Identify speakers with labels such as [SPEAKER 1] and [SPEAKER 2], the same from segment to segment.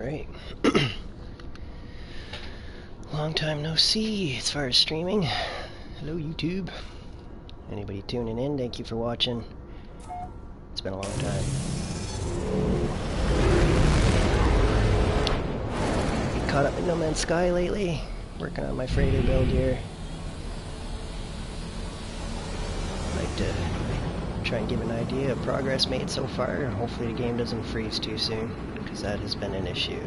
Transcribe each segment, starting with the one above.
[SPEAKER 1] Right. Long time no see as far as streaming. Hello YouTube. Anybody tuning in, thank you for watching. It's been a long time. Get caught up in No Man's Sky lately. Working on my freighter build here. Like to try and give an idea of progress made so far. Hopefully the game doesn't freeze too soon, because that has been an issue.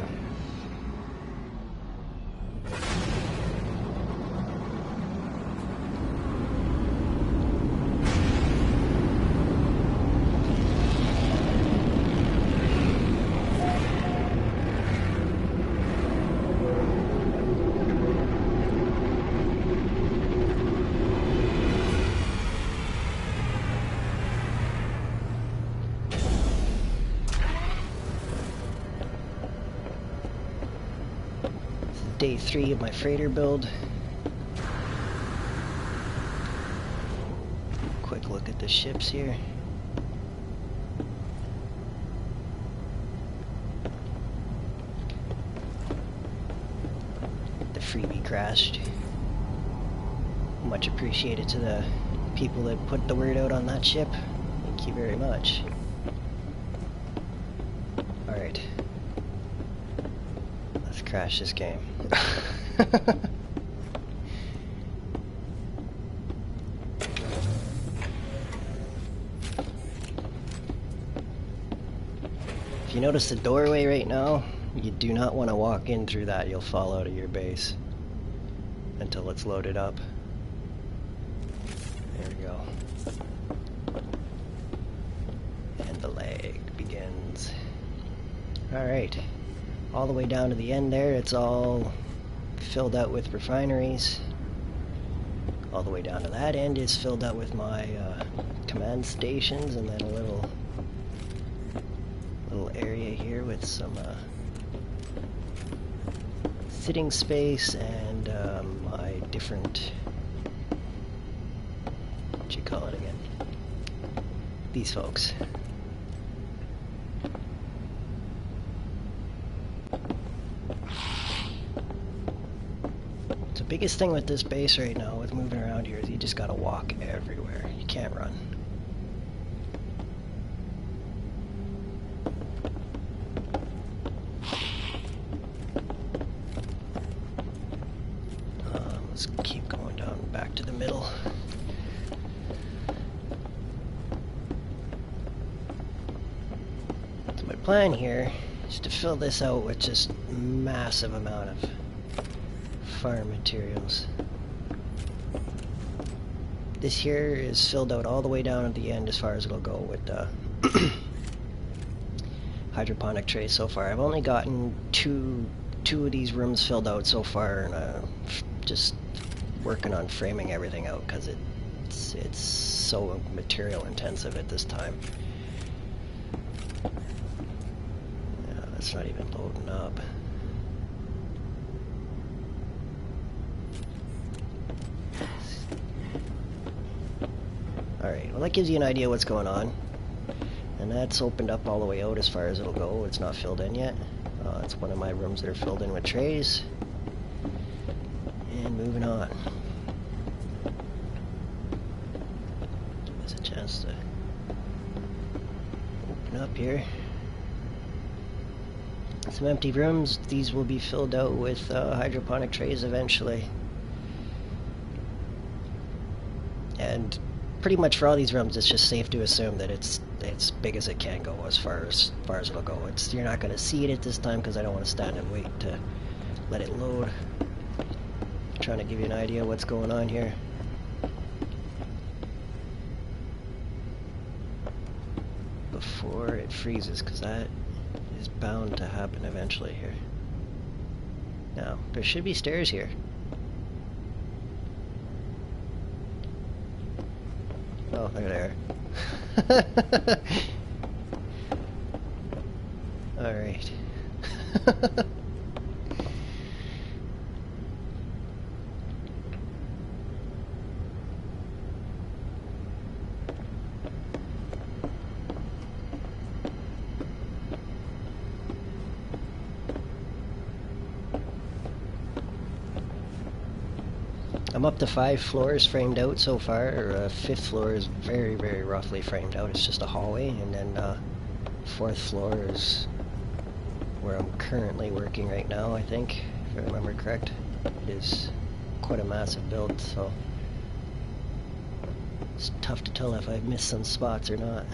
[SPEAKER 1] Day 3 of my freighter build. Quick look at the ships here. The freebie crashed. Much appreciated to the people that put the word out on that ship. Thank you very much. Alright. Let's crash this game. If you notice the doorway right now, you do not want to walk in through that. You'll fall out of your base until it's loaded up. There we go. And the lag begins. Alright. All the way down to the end there, it's all filled out with refineries. All the way down to that end is filled out with my command stations, and then a little area here with some sitting space and my different, what you call it again? These folks. The biggest thing with this base right now with moving around here is you just gotta walk everywhere. You can't run. Let's keep going down back to the middle. So my plan here is to fill this out with just massive amount of farm materials. This here is filled out all the way down at the end as far as it'll go with the hydroponic trays so far. I've only gotten two of these rooms filled out so far, and just working on framing everything out because it's so material intensive at this time. Yeah, that's not even loading up. Alright, well that gives you an idea what's going on. And that's opened up all the way out as far as it'll go. It's not filled in yet. It's one of my rooms that are filled in with trays. And moving on. Give us a chance to open up here. Some empty rooms. These will be filled out with hydroponic trays eventually. And pretty much for all these rooms, it's just safe to assume that it's big as it can go as far as it'll go. You're not going to see it at this time because I don't want to stand and wait to let it load. Trying to give you an idea of what's going on here. Before it freezes, because that is bound to happen eventually here. Now, there should be stairs here. Oh, there they are. Alright. I'm up to 5 floors framed out so far. 5th floor is very, very roughly framed out. It's just a hallway, and then 4th floor is where I'm currently working right now, I think, if I remember correct. It is quite a massive build, so it's tough to tell if I've missed some spots or not.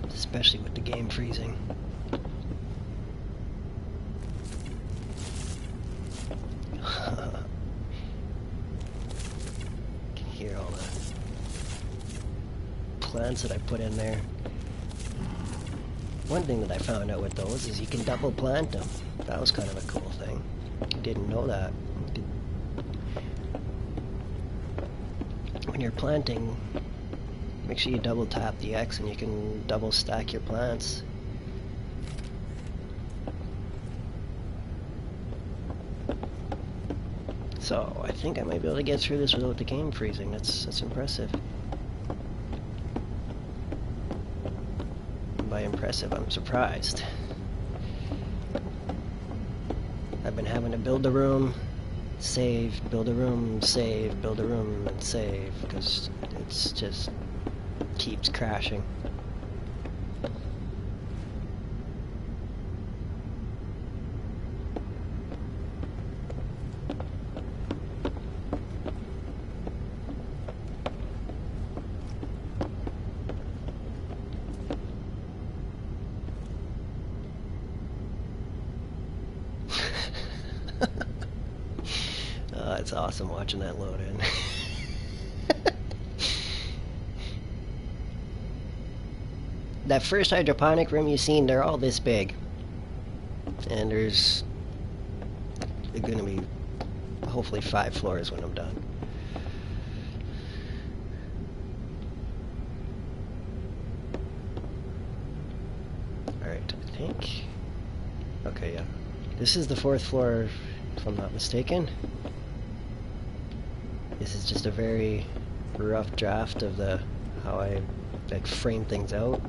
[SPEAKER 1] Especially with the game freezing. Can hear all the plants that I put in there. One thing that I found out with those is you can double plant them. That was kind of a cool thing. I didn't know that. When you're planting, make sure you double tap the X and you can double stack your plants. So I think I might be able to get through this without the game freezing. That's impressive. By impressive, I'm surprised. I've been having to build a room, save, build a room, save, build a room, and save, because it's just keeps crashing. It's awesome watching that load in. That first hydroponic room you seen, they're all this big. And there's gonna be hopefully 5 floors when I'm done. Alright, I think... Okay, yeah. This is the 4th floor, if I'm not mistaken. This is just a very rough draft of how I frame things out.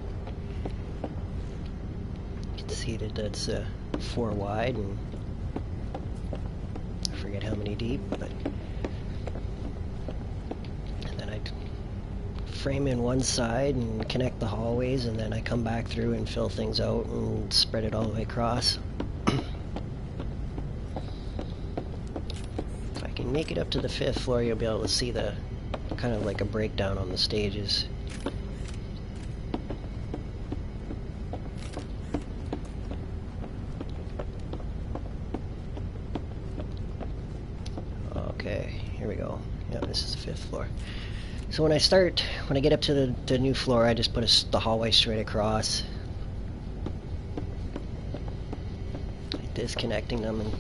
[SPEAKER 1] You can see that that's 4 wide and I forget how many deep, but and then I'd frame in one side and connect the hallways, and then I come back through and fill things out and spread it all the way across. Make it up to the 5th floor, you'll be able to see the kind of like a breakdown on the stages. Okay, here we go. Yeah, this is the 5th floor. So when I get up to the new floor, I just put the hallway straight across, like disconnecting them, and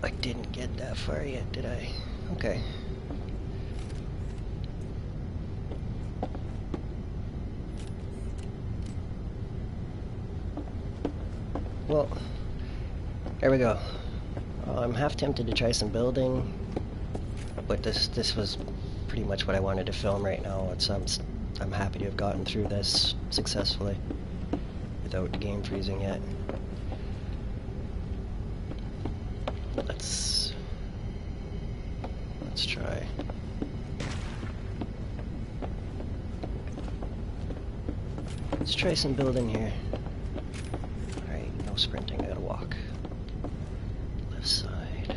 [SPEAKER 1] I didn't get that far yet, did I? Okay. Well, there we go. I'm half tempted to try some building, but this was pretty much what I wanted to film right now. I'm happy to have gotten through this successfully without the game freezing yet. Let's try. Let's try some building here. Alright, no sprinting, I gotta walk. Left side.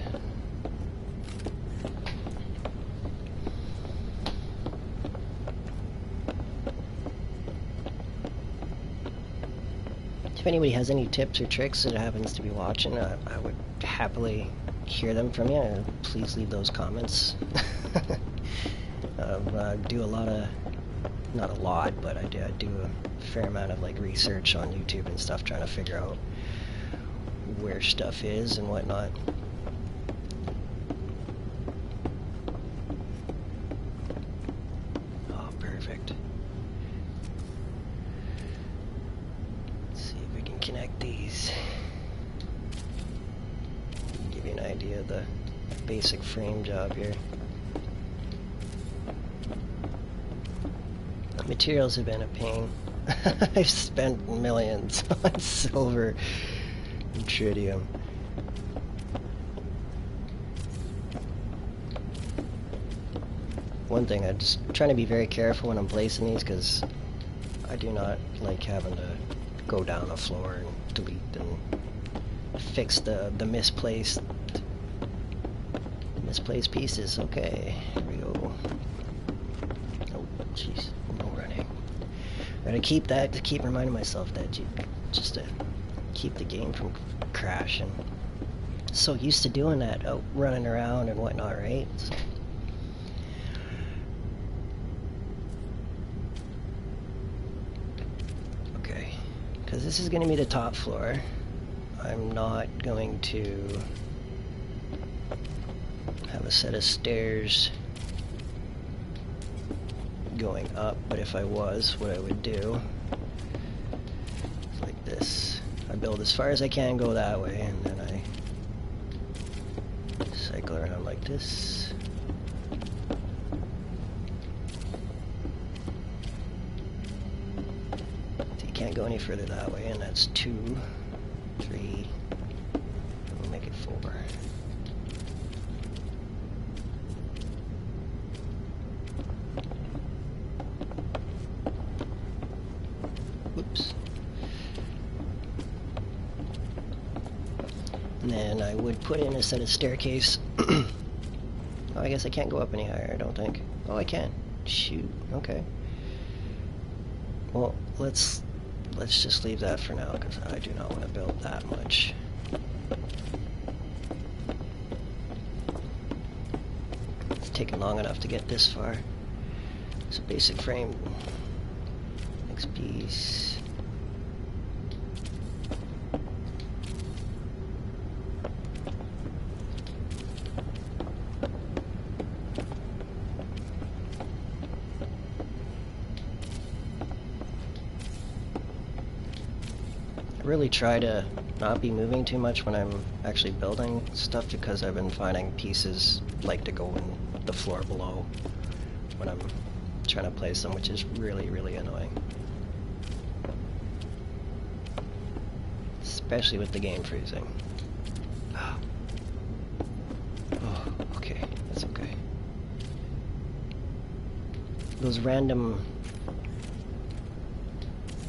[SPEAKER 1] If anybody has any tips or tricks that happens to be watching, I would happily hear them from you. Please leave those comments. I do a lot of, not a lot, but I do a fair amount of like research on YouTube and stuff, trying to figure out where stuff is and whatnot. Oh, perfect. Let's see if we can connect these. Give you an idea of the basic frame job here. Materials have been a pain. I've spent millions on silver Tritium. One thing, I'm just trying to be very careful when I'm placing these, because I do not like having to go down the floor and delete and fix the misplaced pieces. Okay, here we go. Oh, jeez, no running. Gotta keep that, to keep reminding myself that, just to keep the game from crashing. So used to doing that, out running around and whatnot, right? So, okay, because this is going to be the top floor. I'm not going to have a set of stairs going up, but if I was, what I would do is like this. I build as far as I can, go that way, and then I cycle around like this. So you can't go any further that way, and that's 2, 3, we'll make it 4. Oops. And then I would put in a set of staircase. Oh, I guess I can't go up any higher, I don't think. Oh, I can. Shoot. Okay. Well, let's just leave that for now, because I do not want to build that much. It's taken long enough to get this far. So basic frame. Next piece. Really try to not be moving too much when I'm actually building stuff, because I've been finding pieces like to go in the floor below when I'm trying to place them, which is really, really annoying. Especially with the game freezing. Oh, okay, that's okay. Those random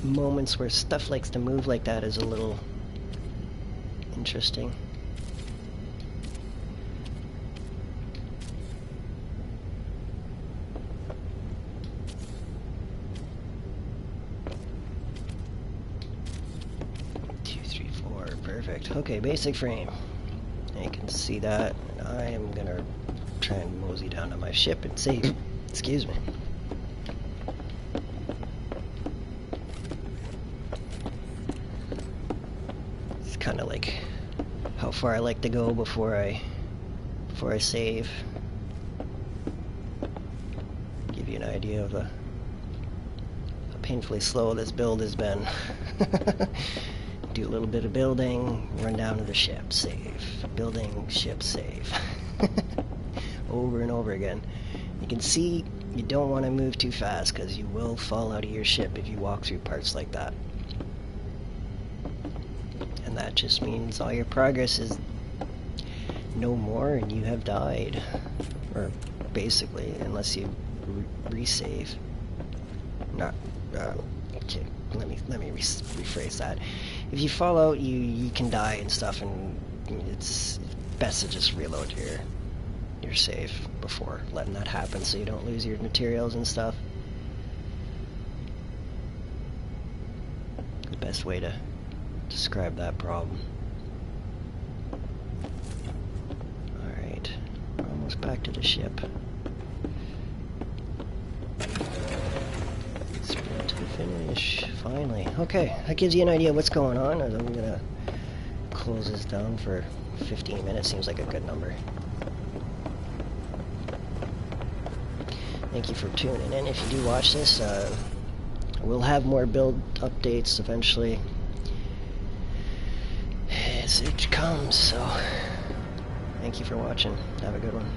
[SPEAKER 1] moments where stuff likes to move like that is a little interesting. Two, three, four, perfect. Okay, basic frame. And you can see that. And I am gonna try and mosey down to my ship and save. Excuse me. Kind of like how far I like to go before I save. Give you an idea of how painfully slow this build has been. Do a little bit of building, run down to the ship, save. Building, ship, save. Over and over again. You can see you don't want to move too fast, because you will fall out of your ship if you walk through parts like that. That just means all your progress is no more and you have died. Or basically, unless you resave. Not, okay, let me rephrase that. If you fall out, you can die and stuff, and it's best to just reload your save before letting that happen, so you don't lose your materials and stuff. The best way to describe that problem. Alright, we're almost back to the ship. Sprint to the finish, finally. Okay, that gives you an idea of what's going on. I'm gonna close this down for 15 minutes, seems like a good number. Thank you for tuning in. If you do watch this, we'll have more build updates eventually as it comes, so thank you for watching. Have a good one.